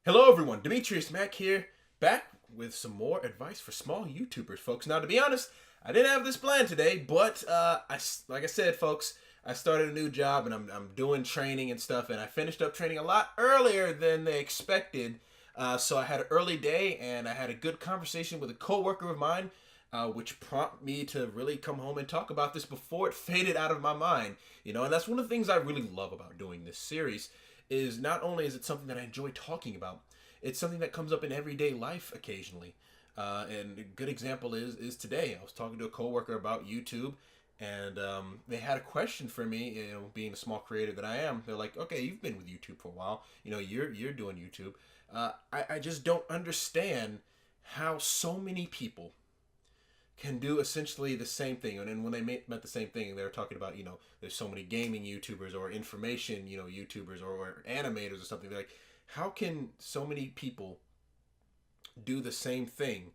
Hello everyone, DimitriusMac here, back with some more advice for small YouTubers, folks. Now, to be honest, I didn't have this plan today, but like I said, folks, I started a new job and I'm doing training and stuff, and I finished up training a lot earlier than they expected. So I had an early day, and I had a good conversation with a coworker of mine, which prompted me to really come home and talk about this before it faded out of my mind. And that's one of the things I really love about doing this series. Is not only is it something that I enjoy talking about, it's something that comes up in everyday life occasionally. And a good example is today. I was talking to a coworker about YouTube, and they had a question for me. Being a small creator that I am, they're like, "Okay, you've been with YouTube for a while. You're doing YouTube. I just don't understand how so many people can do essentially the same thing." And when they meant the same thing, they were talking about, there's so many gaming YouTubers or information, YouTubers or animators or something. They're like, how can so many people do the same thing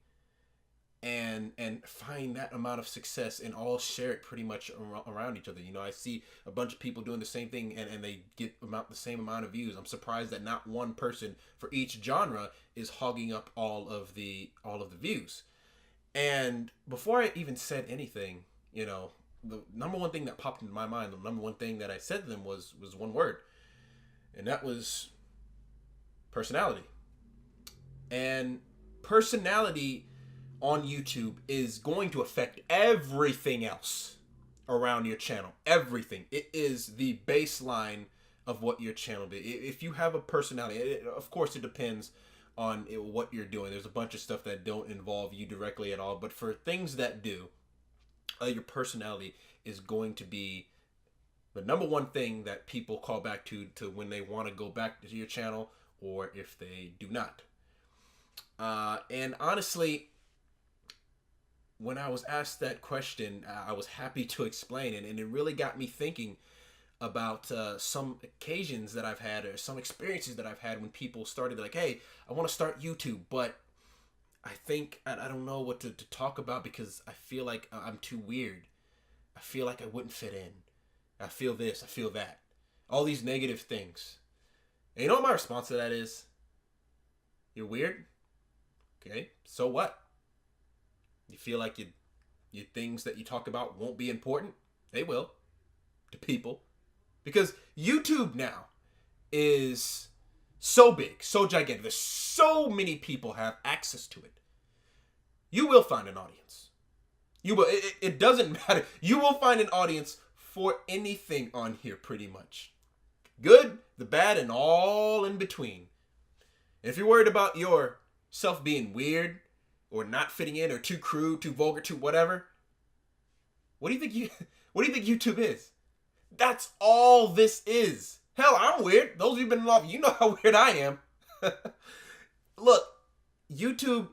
and find that amount of success and all share it pretty much around each other? I see a bunch of people doing the same thing and they get the same amount of views. I'm surprised that not one person for each genre is hogging up all of the views. And before I even said anything, the number one thing that popped into my mind, the number one thing that I said to them was one word, and that was personality. And personality on YouTube is going to affect everything else around your channel. Everything. It is the baseline of what your channel is. If you have a personality, of course it depends on what you're doing. There's a bunch of stuff that don't involve you directly at all, but for things that do, your personality is going to be the number one thing that people call back to when they want to go back to your channel, or if they do not. And honestly, when I was asked that question, I was happy to explain it, and it really got me thinking about some occasions that I've had, or some experiences that I've had when people started like, "Hey, I want to start YouTube, but I think I don't know what to talk about because I feel like I'm too weird. I feel like I wouldn't fit in. I feel this, I feel that." All these negative things. And you know what my response to that is? You're weird? Okay, so what? You feel like your things that you talk about won't be important? They will. To people. Because YouTube now is so big, so gigantic. There's so many people have access to it. You will find an audience. You will. It doesn't matter. You will find an audience for anything on here, pretty much. Good, the bad, and all in between. If you're worried about yourself being weird or not fitting in or too crude, too vulgar, too whatever, what do you think YouTube is? That's all this is. Hell, I'm weird. Those of you who've been involved, you know how weird I am. Look, YouTube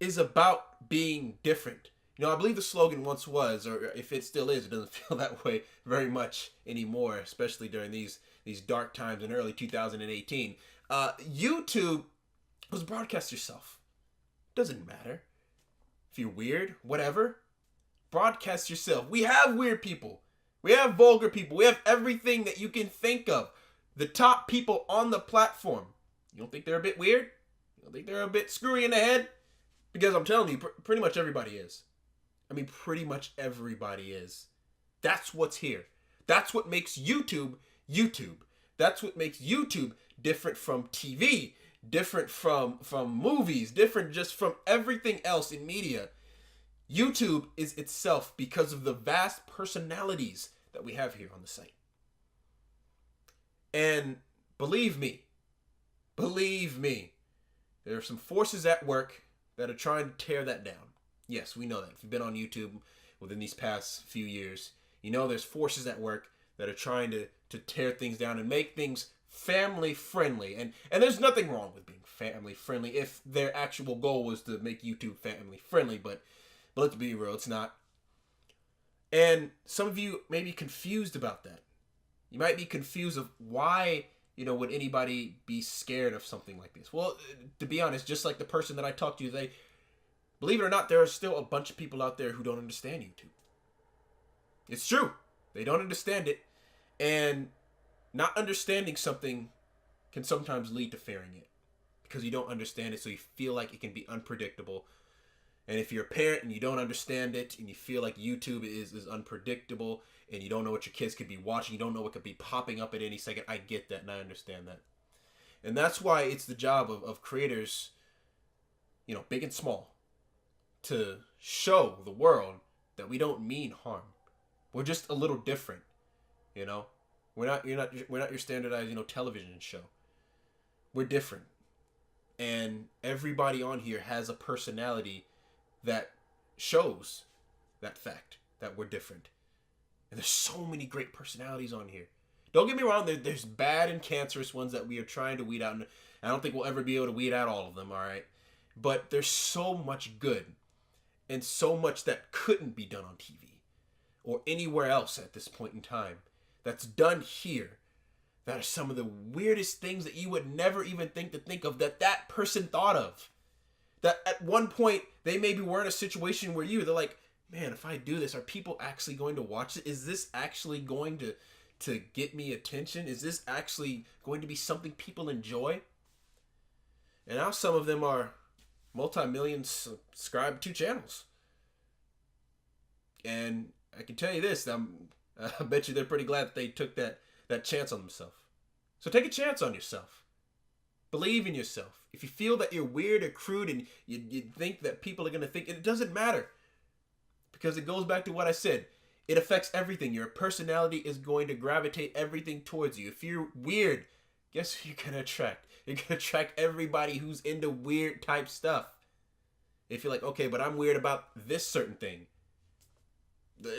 is about being different. I believe the slogan once was, or if it still is, it doesn't feel that way very much anymore, especially during these dark times in early 2018. YouTube was broadcast yourself. Doesn't matter if you're weird, whatever. Broadcast yourself. We have weird people. We have vulgar people. We have everything that you can think of. The top people on the platform. You don't think they're a bit weird? You don't think they're a bit screwy in the head? Because I'm telling you, pretty much everybody is. I mean, pretty much everybody is. That's what's here. That's what makes YouTube YouTube. That's what makes YouTube different from TV, different from movies, different just from everything else in media. YouTube is itself because of the vast personalities that we have here on the site. And believe me, there are some forces at work that are trying to tear that down. Yes, we know that. If you've been on YouTube within these past few years, there's forces at work that are trying to tear things down and make things family friendly. And there's nothing wrong with being family friendly if their actual goal was to make YouTube family friendly, but let's be real, it's not. And some of you may be confused about that. You might be confused of why, would anybody be scared of something like this? Well, to be honest, just like the person that I talked to today, believe it or not, there are still a bunch of people out there who don't understand YouTube. It's true. They don't understand it. And not understanding something can sometimes lead to fearing it because you don't understand it, so you feel like it can be unpredictable. And if you're a parent and you don't understand it and you feel like YouTube is unpredictable and you don't know what your kids could be watching, you don't know what could be popping up at any second, I get that and I understand that. And that's why it's the job of creators, you know, big and small, to show the world that we don't mean harm. We're just a little different, you know. We're not your standardized, you know, television show. We're different. And everybody on here has a personality that shows that fact that we're different. And there's so many great personalities on here. Don't get me wrong, there's bad and cancerous ones that we are trying to weed out, and I don't think we'll ever be able to weed out all of them, all right? But there's so much good and so much that couldn't be done on TV or anywhere else at this point in time that's done here that are some of the weirdest things that you would never even think of that person thought of. That at one point, they maybe were in a situation where they're like, man, if I do this, are people actually going to watch it? Is this actually going to get me attention? Is this actually going to be something people enjoy? And now some of them are multi-million subscribed to channels. And I can tell you this, I bet you they're pretty glad that they took that chance on themselves. So take a chance on yourself. Believe in yourself. If you feel that you're weird or crude and you think that people are going to think, it doesn't matter. Because it goes back to what I said. It affects everything. Your personality is going to gravitate everything towards you. If you're weird, guess who you're going to attract? You're going to attract everybody who's into weird type stuff. If you're like, okay, but I'm weird about this certain thing.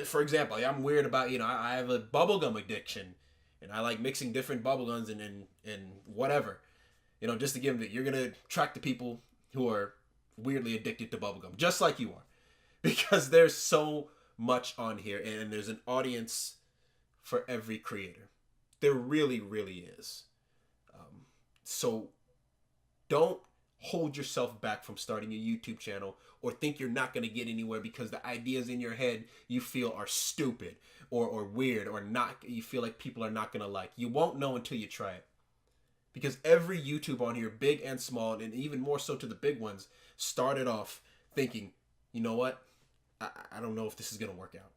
For example, I'm weird about, I have a bubblegum addiction. And I like mixing different bubblegums and whatever. Just to give them, you're going to attract the people who are weirdly addicted to bubblegum. Just like you are. Because there's so much on here. And there's an audience for every creator. There really, really is. So don't hold yourself back from starting a YouTube channel or think you're not going to get anywhere because the ideas in your head you feel are stupid or weird or not. You feel like people are not going to like. You won't know until you try it. Because every YouTube on here, big and small, and even more so to the big ones, started off thinking, you know what? I don't know if this is going to work out.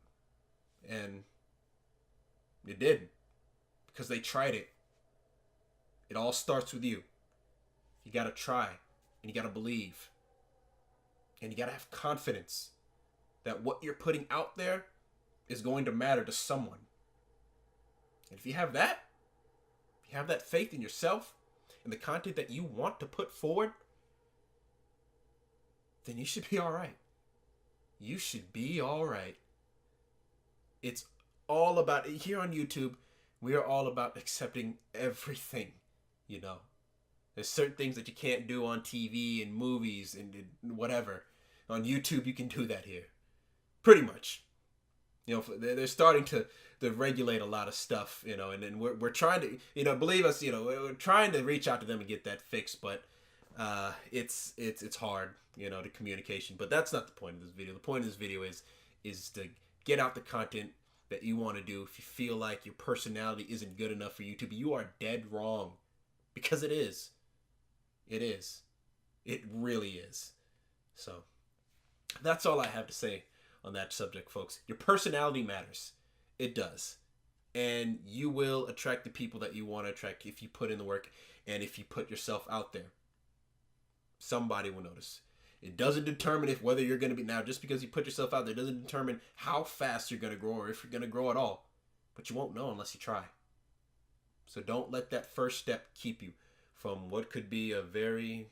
And it did. Because they tried it. It all starts with you. You got to try. And you got to believe. And you got to have confidence that what you're putting out there is going to matter to someone. And if you have that, if you have that faith in yourself and the content that you want to put forward, then you should be all right. You should be all right. It's all about, here on YouTube, we are all about accepting everything, There's certain things that you can't do on TV and movies and whatever. On YouTube, you can do that here. Pretty much. They're starting to regulate a lot of stuff, and then we're trying to, believe us, we're trying to reach out to them and get that fixed, but it's hard, the communication. But that's not the point of this video. The point of this video is to get out the content that you want to do. If you feel like your personality isn't good enough for YouTube, you are dead wrong. Because it is. It is. It really is. So, that's all I have to say on that subject, folks. Your personality matters. It does. And you will attract the people that you want to attract if you put in the work and if you put yourself out there. Somebody will notice. It doesn't determine whether you're going to be, now just because you put yourself out there doesn't determine how fast you're going to grow or if you're going to grow at all. But you won't know unless you try. So don't let that first step keep you from what could be a very,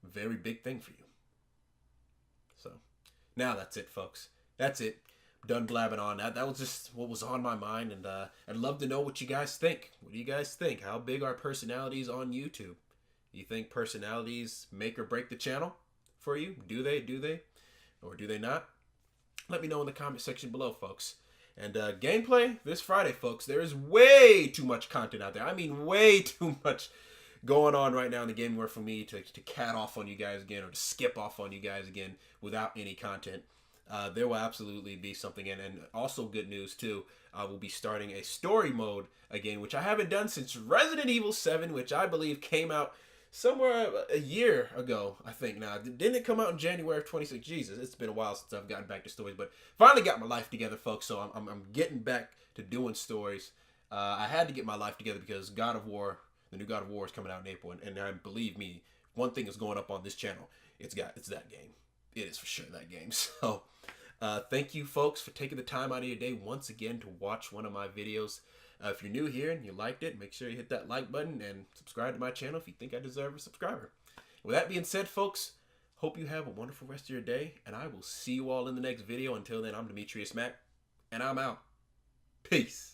very big thing for you. So now that's it, folks. That's it. Done blabbing on. That was just what was on my mind, and I'd love to know what you guys think. What do you guys think? How big are personalities on YouTube? You think personalities make or break the channel for you? Do they? Or do they not? Let me know in the comment section below, folks. And gameplay this Friday, folks. There is way too much content out there. I mean, way too much going on right now in the gaming world for me to cat off on you guys again or to skip off on you guys again without any content. there will absolutely be something in. And also good news too, I will be starting a story mode again, which I haven't done since Resident Evil 7, which I believe came out somewhere a year ago, I think. Now, didn't it come out in January of 26? Jesus, it's been a while since I've gotten back to stories, but finally got my life together, folks. So I'm getting back to doing stories. I had to get my life together because God of War, the new God of War, is coming out in April, and believe me, one thing is going up on this channel. It's that game. It is for sure that game. So, thank you, folks, for taking the time out of your day once again to watch one of my videos. If you're new here and you liked it, make sure you hit that like button and subscribe to my channel if you think I deserve a subscriber. With that being said, folks, hope you have a wonderful rest of your day, and I will see you all in the next video. Until then, I'm DimitriusMac, and I'm out. Peace.